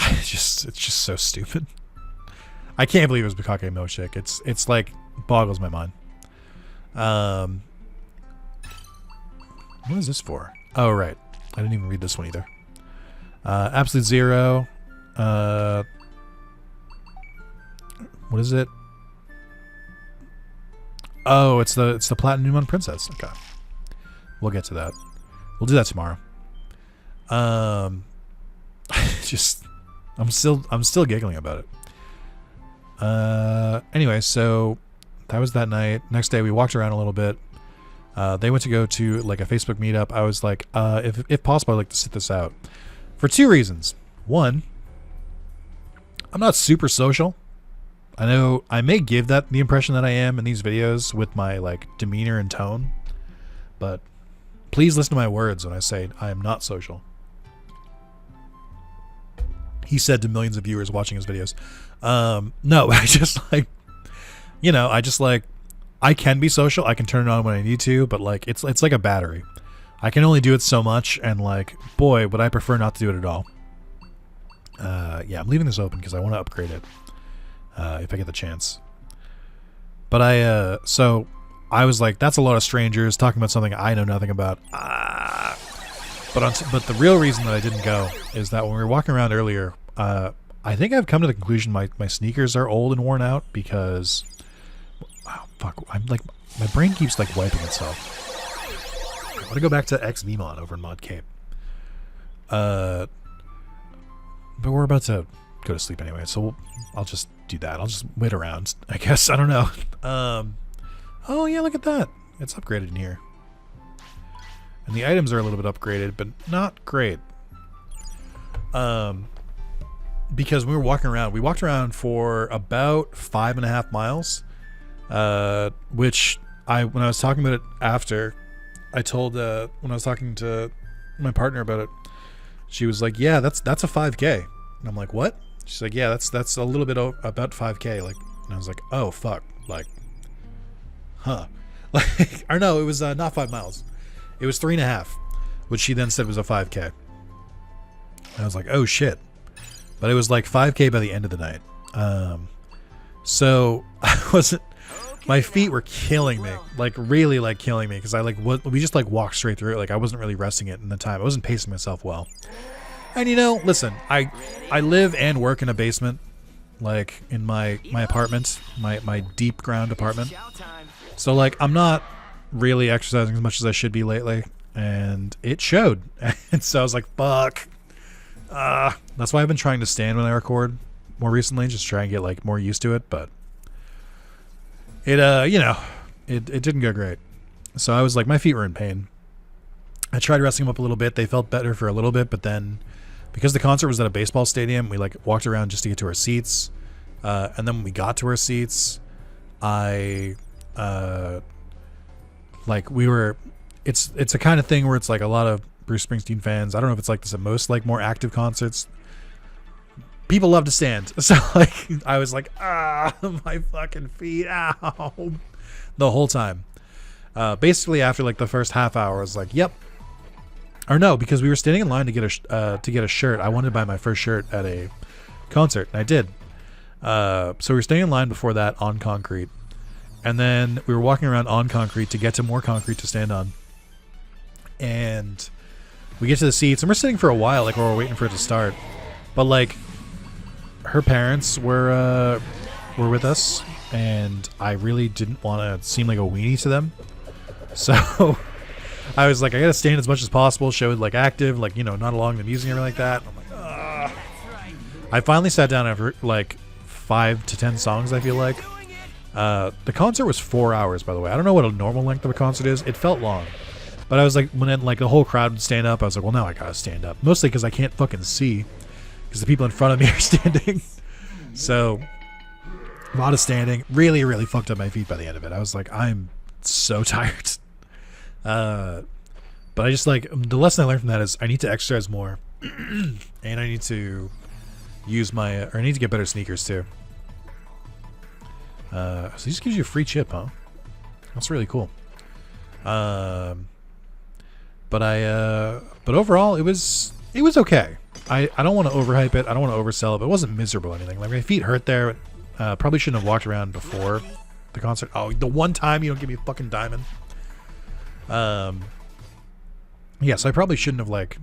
It's just so stupid. I can't believe it was Bukake Milkshake. It's like boggles my mind. What is this for? Oh, right. I didn't even read this one either. Absolute Zero. What is it? Oh, it's the Platinum Princess. Okay. We'll get to that. We'll do that tomorrow. Just I'm still giggling about it. Anyway, so that was that night. Next day we walked around a little bit. They went to go to like a Facebook meetup. I was like, if possible, I'd like to sit this out for two reasons. One, I'm not super social. I know I may give that the impression that I am in these videos with my like demeanor and tone, but please listen to my words when I say I am not social. He said to millions of viewers watching his videos. No, I just like, you know, I can be social. I can turn it on when I need to, but like it's like a battery. I can only do it so much, and like, boy, would I prefer not to do it at all. Yeah, I'm leaving this open because I want to upgrade it if I get the chance. But so I was like, that's a lot of strangers talking about something I know nothing about. But the real reason that I didn't go is that when we were walking around earlier, I think I've come to the conclusion my sneakers are old and worn out because, wow, fuck, I'm like, my brain keeps like wiping itself. I want to go back to Xvmon over in Mod Cape. But we're about to go to sleep anyway, so I'll just do that. I'll just wait around, I guess. I don't know. Oh yeah, look at that. It's upgraded in here. And the items are a little bit upgraded, but not great. Because we were walking around, we walked around for about 5.5 miles, which when I was talking about it after, I told, when I was talking to my partner about it, she was like, yeah, that's a 5K. And I'm like, what? She's like, yeah, that's a little bit about 5K. Like, and I was like, oh, fuck. Like, huh. Like, or no, it was not 5 miles. It was 3.5, which she then said was a 5K. And I was like, oh shit. But it was like 5K by the end of the night. So I wasn't, my feet were killing me, like really like killing me. Cause I like, we just like walked straight through it. Like I wasn't really resting it in the time. I wasn't pacing myself well. And you know, listen, I live and work in a basement, like in my apartment, my deep ground apartment. So like, I'm not really exercising as much as I should be lately, and it showed. And so I was like, fuck. That's why I've been trying to stand when I record more recently, just try and get like more used to it, but it you know, it didn't go great. So I was like, my feet were in pain. I tried resting them up a little bit. They felt better for a little bit, but then because the concert was at a baseball stadium, we like walked around just to get to our seats. And then when we got to our seats, it's a kind of thing where it's like a lot of Bruce Springsteen fans. I don't know if it's like this at most like more active concerts. People love to stand. So like I was like, my fucking feet, ow, the whole time. Basically after like the first half hour, I was like, yep. Or no, because we were standing in line to get a shirt. I wanted to buy my first shirt at a concert, and I did. So we were standing in line before that on concrete. And then we were walking around on concrete to get to more concrete to stand on. And we get to the seats, and we're sitting for a while, like while we're waiting for it to start. But like, her parents were with us, and I really didn't want to seem like a weenie to them. So I was like, I gotta stand as much as possible, show it like active, like, you know, not along the music or anything like that. And I'm like, ugh. I finally sat down after like 5 to 10 songs, I feel like. The concert was 4 hours, by the way. I don't know what a normal length of a concert is. It felt long. But I was like, when like the whole crowd would stand up, I was like, well, now I gotta stand up. Mostly because I can't fucking see. Because the people in front of me are standing. So, a lot of standing. Really, really fucked up my feet by the end of it. I was like, I'm so tired. But I just like the lesson I learned from that is I need to exercise more, and I need to use my or I need to get better sneakers too. So he just gives you a free chip, huh? That's really cool. But overall it was okay. I don't want to overhype it. I don't want to oversell it, but it wasn't miserable or anything. Like my feet hurt there. Probably shouldn't have walked around before the concert. Oh, the one time you don't give me a fucking diamond. Yeah, so I probably shouldn't have like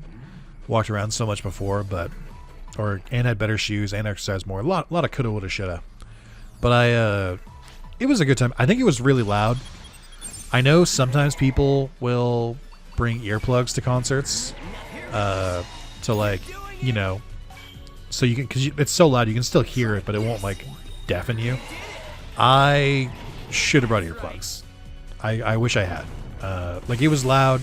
walked around so much before, and had better shoes and exercised more. A lot of coulda, woulda, shoulda. But it was a good time. I think it was really loud. I know sometimes people will bring earplugs to concerts, to like, you know, so you can, because it's so loud you can still hear it, but it won't like deafen you. I should have brought earplugs. I wish I had. Like it was loud.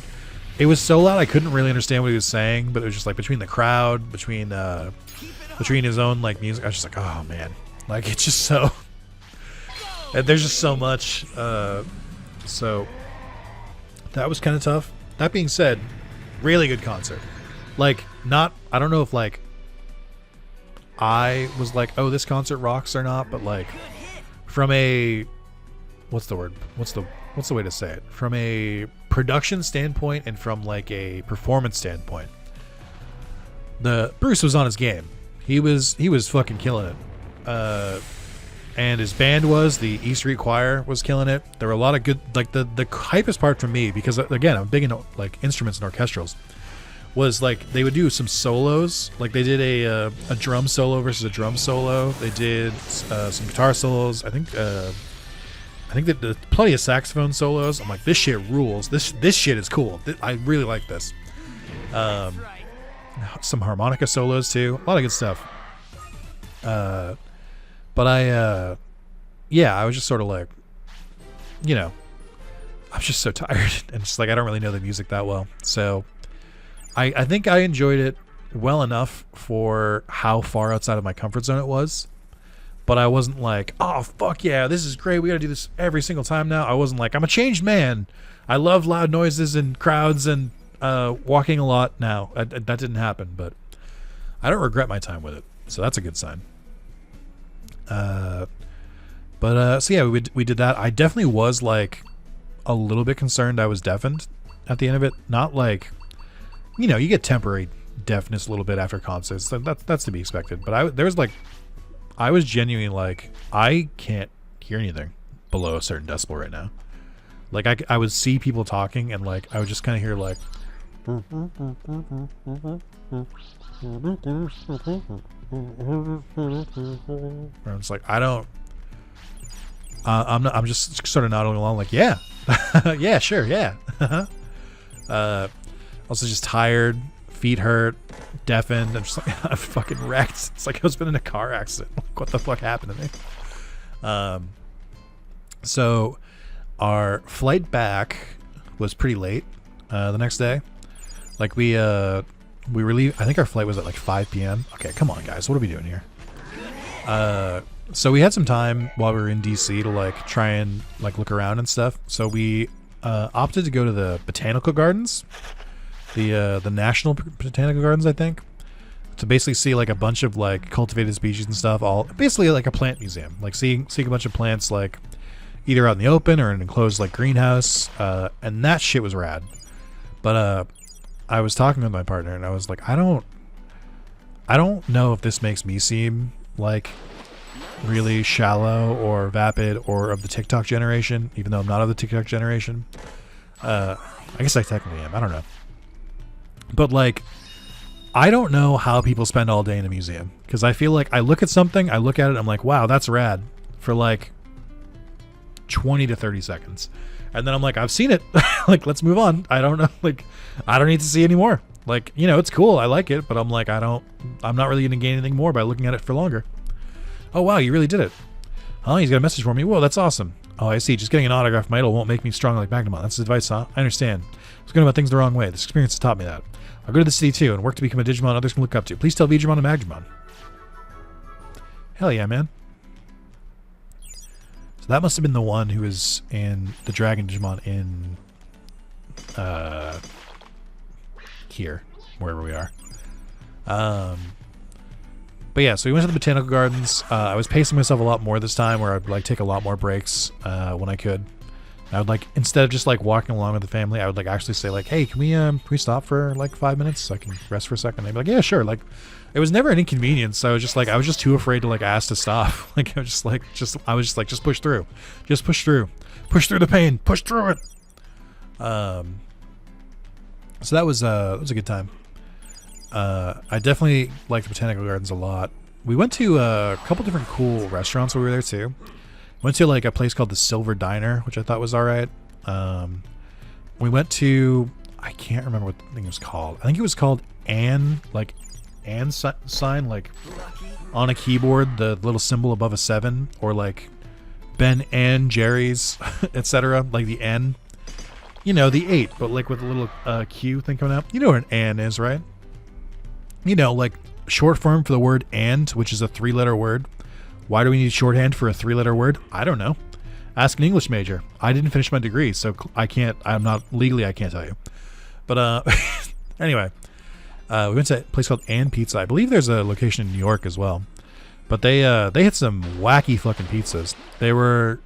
It was so loud I couldn't really understand what he was saying, but it was just like between the crowd, between his own like music, I was just like, oh man, like it's just so. There's just so much. So that was kind of tough. That being said, really good concert. Like I don't know if like I was like, oh, this concert rocks or not, but like from a what's the word? What's the way to say it? From a production standpoint and from like a performance standpoint, Bruce was on his game. He was fucking killing it. And his band the E Street Choir was killing it. There were a lot of good, like the hypest part for me, because again, I'm big into like instruments and orchestrals, was like they would do some solos. Like they did a drum solo versus a drum solo. They did some guitar solos. I think that plenty of saxophone solos. I'm like, this shit rules. This shit is cool. I really like this. Some harmonica solos too. A lot of good stuff. But I was just sort of like, you know, I'm just so tired and just like I don't really know the music that well. So I think I enjoyed it well enough for how far outside of my comfort zone it was. But I wasn't like, oh, fuck yeah, this is great. We got to do this every single time now. I wasn't like, I'm a changed man. I love loud noises and crowds and walking a lot now. That didn't happen, but I don't regret my time with it. So that's a good sign. So yeah, we did that. I definitely was like a little bit concerned I was deafened at the end of it. Not like, you know, you get temporary deafness a little bit after concerts. That's to be expected. But I was genuinely like, I can't hear anything below a certain decibel right now. Like I would see people talking and like I would just kind of hear like, I'm just like, I'm just sort of nodding along like, yeah, yeah, sure, yeah. Also just tired, feet hurt, deafened. I'm just like, I'm fucking wrecked. It's like I was been in a car accident. Like, what the fuck happened to me? So our flight back was pretty late the next day. Like we were leaving. I think our flight was at like 5 p.m. Okay, come on, guys. What are we doing here? So we had some time while we were in DC to like try and like look around and stuff. So we opted to go to the botanical gardens, the National Botanical Gardens, I think, to basically see like a bunch of like cultivated species and stuff. All basically like a plant museum, like seeing a bunch of plants like either out in the open or in an enclosed like greenhouse. And that shit was rad. But I was talking with my partner and I was like, I don't know if this makes me seem like really shallow or vapid or of the TikTok generation, even though I'm not of the TikTok generation. I guess I technically am. I don't know. But like, I don't know how people spend all day in a museum, because I feel like I look at something, I look at it, I'm like, wow, that's rad for like 20 to 30 seconds. And then I'm like, I've seen it. Like, let's move on. I don't know. Like, I don't need to see anymore. Like, you know, it's cool. I like it, but I'm like, I'm not really going to gain anything more by looking at it for longer. Oh, wow, you really did it. Oh, he's got a message for me. Whoa, that's awesome. Oh, I see. Just getting an autograph from my idol won't make me strong like Magnamon. That's his advice, huh? I understand. I was going about things the wrong way. This experience has taught me that. I'll go to the city too and work to become a Digimon others can look up to. Please tell Digimon and Magnamon. Hell yeah, man. So that must have been the one who was in the Dragon Digimon in here, wherever we are. But yeah, so we went to the botanical gardens. I was pacing myself a lot more this time, where I'd like take a lot more breaks when I could. I would like, instead of just like walking along with the family, I would like actually say like, hey, can we stop for like 5 minutes so I can rest for a second? They'd be like, yeah, sure. Like, it was never an inconvenience. I was just too afraid to like ask to stop. Like I was just like, just push through, push through the pain, push through it. So that was a good time. I definitely liked the botanical gardens a lot. We went to a couple different cool restaurants when we were there too. Went to like a place called the Silver Diner, which I thought was all right. We went to, I can't remember what the thing was called. I think it was called Ann sign, like on a keyboard, the little symbol above a 7, or like Ben and Jerry's, etc. Like the N, you know, the 8, but like with a little Q thing coming out. You know what an N is, right? You know, like short form for the word and, which is a 3-letter word. Why do we need shorthand for a 3-letter word? I don't know. Ask an English major. I didn't finish my degree, so I can't tell you. But anyway, we went to a place called Ann Pizza. I believe there's a location in New York as well. But they had some wacky fucking pizzas. They were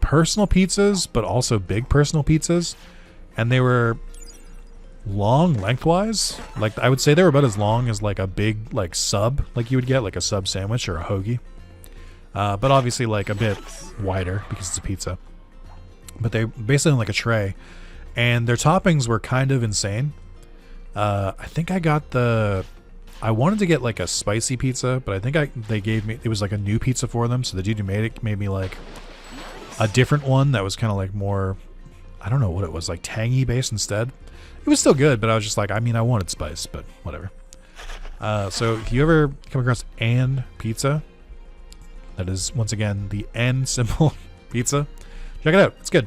personal pizzas, but also big personal pizzas. And they were long lengthwise. Like, I would say they were about as long as like a big like sub, like you would get like a sub sandwich or a hoagie. But obviously like a bit wider because it's a pizza. But they basically on like a tray. And their toppings were kind of insane. I think I wanted to get like a spicy pizza, but I think they gave me, it was like a new pizza for them. So the dude who made me like a different one that was kind of like more, I don't know what it was, like tangy based instead. It was still good, but I was just like, I mean, I wanted spice, but whatever. So if you ever come across Ann Pizza, that is once again the N symbol pizza, check it out. It's good.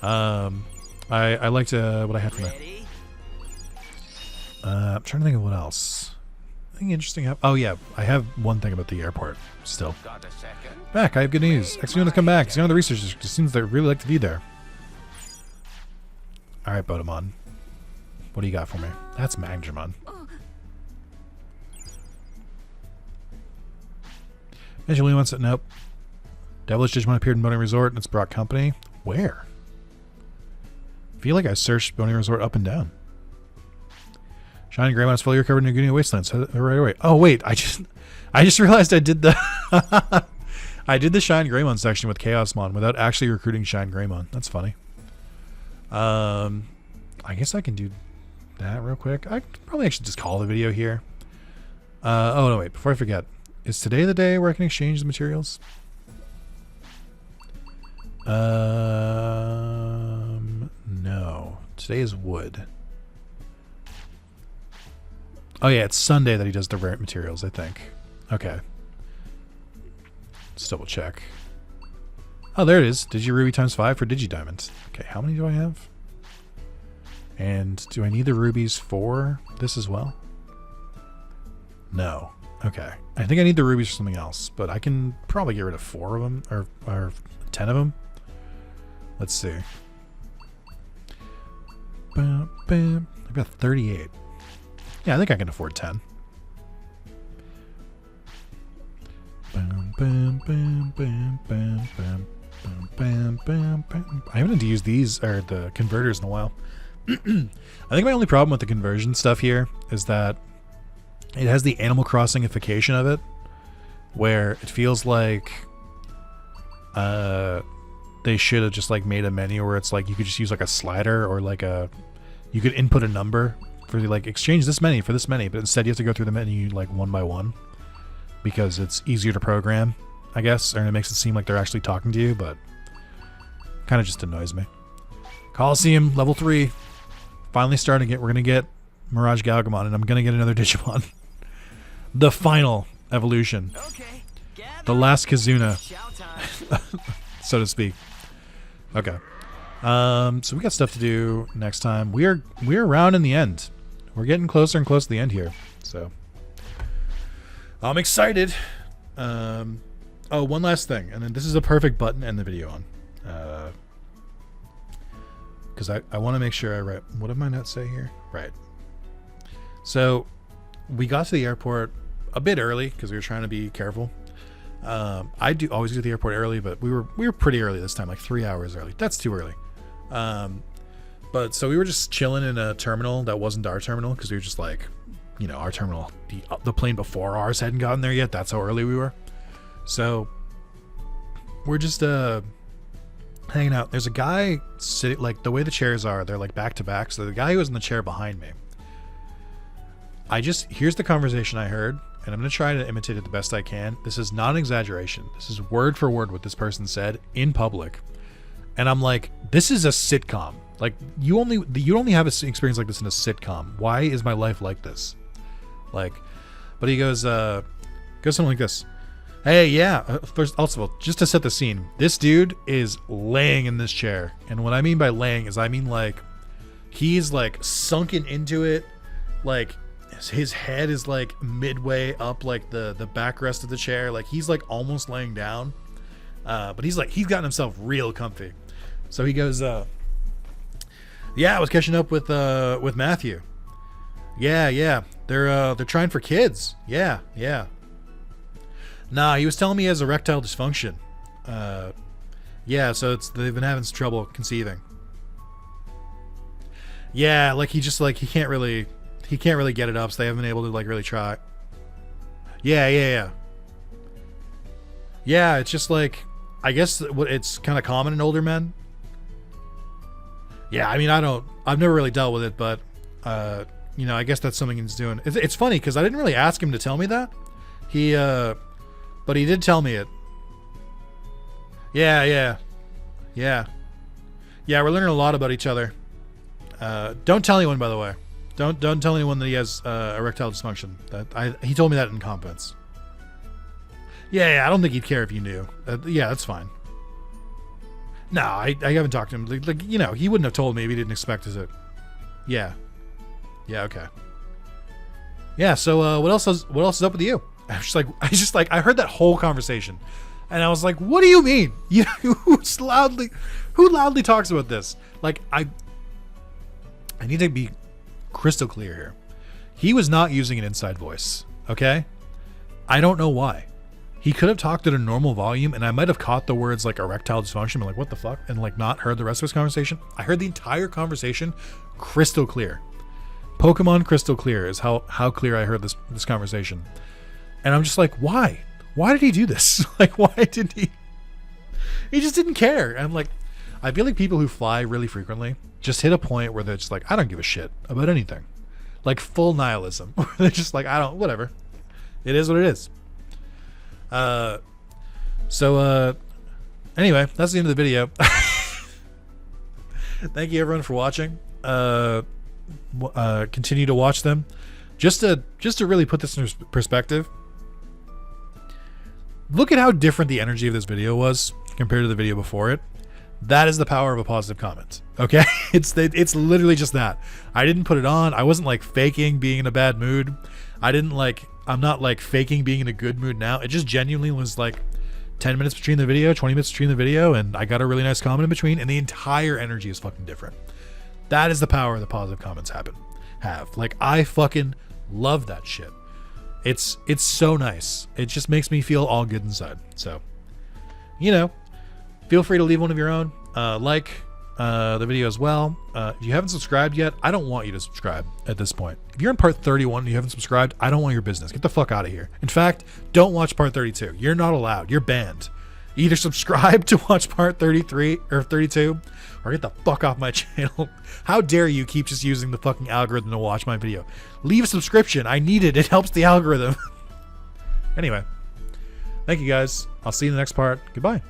I liked what I had from there. I'm trying to think of what else. Anything interesting? Oh yeah, I have one thing about the airport still. Back, I have good news. Actually, want to come back. He's one of the researchers. It seems they really like to be there. All right, Botamon. What do you got for me? That's Magnamon. Julie wants it. Nope. Devilish Digimon appeared in Boating Resort and it's brought company. Where? I feel like I searched Boating Resort up and down. Shining Greymon is fully recovered in Naguni Wastelands. Right away. Oh wait, I just realized I did the I did the Shine Greymon section with Chaosmon without actually recruiting Shine Greymon. That's funny. I guess I can do that real quick. I probably actually just call the video here. Oh no, wait, before I forget. Is today the day where I can exchange the materials? No. Today is wood. Oh yeah, it's Sunday that he does the rare materials, I think. Okay. Let's double check. Oh, there it is. Digiruby times 5 for Digidiamond. Okay, how many do I have? And do I need the rubies for this as well? No. Okay. I think I need the rubies for something else, but I can probably get rid of 4 of them, or 10 of them. Let's see. Bam, bam. I've got 38. Yeah, I think I can afford 10. Bam, bam, bam, bam, bam, bam. Bam, bam, bam. I haven't had to use these, or the converters, in a while. I think my only problem with the conversion stuff here is that it has the Animal Crossing-ification of it, where it feels like they should have just like made a menu where it's like you could just use like a slider, or like you could input a number for like exchange this many for this many, but instead you have to go through the menu like one by one because it's easier to program, I guess, and it makes it seem like they're actually talking to you, but kind of just annoys me. Coliseum, level 3. Finally starting it. We're going to get Mirage Galgamon, and I'm going to get another Digimon. The final evolution. Okay. The last Kazuna, so to speak. Okay. So we got stuff to do next time. We're around in the end. We're getting closer and closer to the end here. So I'm excited. Oh, one last thing, and then this is a perfect button to end the video on. because I want to make sure I write. What did my notes say here? Right. So we got to the airport a bit early because we were trying to be careful. I do always get to the airport early, but we were pretty early this time, like 3 hours early. That's too early. But so we were just chilling in a terminal that wasn't our terminal because we were just like, you know, our terminal, the plane before ours hadn't gotten there yet. That's how early we were. So we're just hanging out. There's a guy sitting, like the way the chairs are, they're like back to back. So the guy who was in the chair behind me, here's the conversation I heard, and I'm going to try to imitate it the best I can. This is not an exaggeration. This is word for word what this person said in public. And I'm like, this is a sitcom. Like, you only have an experience like this in a sitcom. Why is my life like this? Like, but he goes something like this. Hey, yeah. First, also, just to set the scene, this dude is laying in this chair. And what I mean by laying is I mean like he's like sunken into it. Like his head is like midway up like the backrest of the chair. Like he's like almost laying down. But he's gotten himself real comfy. So he goes, yeah, I was catching up with Matthew. Yeah. They're trying for kids. Yeah. Nah, he was telling me he has erectile dysfunction. Yeah, so they've been having some trouble conceiving. Yeah, like he can't really get it up, so they haven't been able to like really try. Yeah. Yeah, it's just like, I guess it's kind of common in older men. Yeah, I mean, I've never really dealt with it, but you know, I guess that's something he's doing. It's funny because I didn't really ask him to tell me that. But he did tell me it. Yeah. We're learning a lot about each other. Don't tell anyone, by the way. Don't tell anyone that he has erectile dysfunction. He told me that in confidence. Yeah, I don't think he'd care if you knew. Yeah, that's fine. No, I haven't talked to him. Like, you know, he wouldn't have told me if he didn't expect it. Yeah, okay. Yeah, so what else is up with you? I heard that whole conversation, and I was like, what do you mean? Who loudly talks about this? Like, I need to be crystal clear here. He was not using an inside voice, okay? I don't know why. He could have talked at a normal volume, and I might have caught the words like erectile dysfunction, and like, what the fuck? And like not heard the rest of his conversation. I heard the entire conversation crystal clear. Pokemon crystal clear is how clear I heard this conversation. And I'm just like, why? Why did he do this? Like, why did he? He just didn't care. And I'm like, I feel like people who fly really frequently just hit a point where they're just like, I don't give a shit about anything. Like full nihilism. They're just like, whatever. It is what it is. Anyway, that's the end of the video. Thank you everyone for watching. Continue to watch them. Just to really put this in perspective, look at how different the energy of this video was compared to the video before it. That is the power of a positive comment. Okay? It's literally just that. I didn't put it on. I wasn't like faking being in a bad mood. I'm not like faking being in a good mood now. It just genuinely was like 10 minutes between the video, 20 minutes between the video, and I got a really nice comment in between, and the entire energy is fucking different. That is the power the positive comments have. Like, I fucking love that shit. It's so nice. It just makes me feel all good inside. So, you know, feel free to leave one of your own. Like the video as well. If you haven't subscribed yet, I don't want you to subscribe at this point. If you're in part 31 and you haven't subscribed, I don't want your business. Get the fuck out of here. In fact, don't watch part 32. You're not allowed. You're banned. Either subscribe to watch part 33 or 32 or get the fuck off my channel. How dare you keep just using the fucking algorithm to watch my video? Leave a subscription. I need it. It helps the algorithm. Anyway, thank you guys. I'll see you in the next part. Goodbye.